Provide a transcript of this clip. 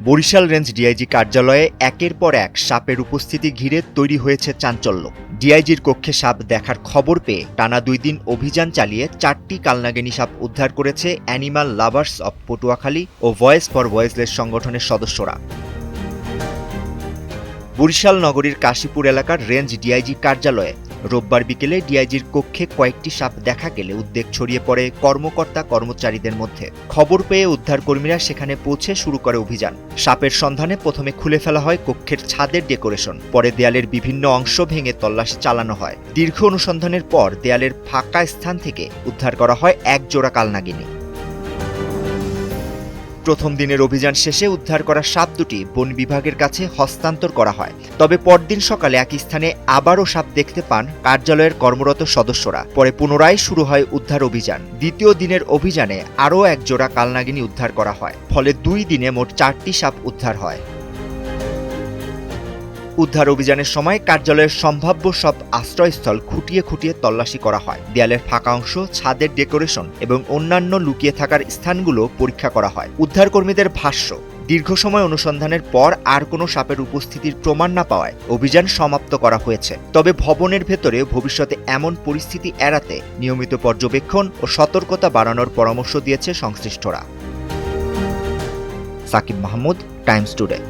Barishal range DIG কার্যালয়ে একের পর এক সাপের উপস্থিতি ঘিরে তৈরি হয়েছে চাঞ্চল্য। ডিআইজির কক্ষে সাপ দেখার খবর পেয়ে টানা 2 দিন অভিযান চালিয়ে 4টি কালনাগিনী সাপ উদ্ধার করেছে অ্যানিমাল লাভার্স অব পটুয়াখালী ও ভয়েস ফর ভয়েসলেস সংগঠনের সদস্যরা। বরিশাল নগরীর কাশীপুর এলাকার রেঞ্জ ডিআইজি কার্যালয়ে রোববার বিকেলে ডিআইজির কক্ষে কয়েকটি সাপ দেখা গেলে উদ্বেগ ছড়িয়ে পড়ে কর্মকর্তা কর্মচারীদের মধ্যে। খবর পেয়ে উদ্ধারকর্মীরা সেখানে পৌঁছে শুরু করে অভিযান। সাপের সন্ধানে প্রথমে খুলে ফেলা হয় কক্ষের ছাদের ডেকোরেশন, পরে দেয়ালের বিভিন্ন অংশ ভেঙে তল্লাশি চালানো হয়। দীর্ঘ অনুসন্ধানের পর দেয়ালের ফাঁকা স্থান থেকে উদ্ধার করা হয় এক জোড়া কালনাগিনী। প্রথম দিনের অভিযান শেষে উদ্ধার করা সাপ দুটি বন বিভাগের কাছে হস্তান্তর করা হয়। তবে পরদিন সকালে একই স্থানে আবারও সাপ দেখতে পান কার্যালয়ের কর্মরত সদস্যরা। পরে পুনরায় শুরু হয় উদ্ধার অভিযান। দ্বিতীয় দিনের অভিযানে আরও এক জোড়া কালনাগিনী উদ্ধার করা হয়। ফলে 2 দিনে মোট 4টি সাপ উদ্ধার হয়। উদ্ধার অভিযানের সময় কার্যালয়ের সম্ভাব্য সব আশ্রয়স্থল খুঁটিয়ে খুঁটিয়ে তল্লাশি করা হয়। দেয়ালের ফাঁকা অংশ, ছাদের ডেকোরেশন এবং অন্যান্য লুকিয়ে থাকার স্থানগুলো পরীক্ষা করা হয়। উদ্ধারকর্মীদের ভাষ্য, দীর্ঘ সময় অনুসন্ধানের পর আর কোনো সাপের উপস্থিতির প্রমাণ না পাওয়ায় অভিযান সমাপ্ত করা হয়েছে। তবে ভবনের ভেতরে ভবিষ্যতে এমন পরিস্থিতি এড়াতে নিয়মিত পর্যবেক্ষণ ও সতর্কতা বাড়ানোর পরামর্শ দিয়েছে সংশ্লিষ্টরা। Sakib Mahmud, Times today.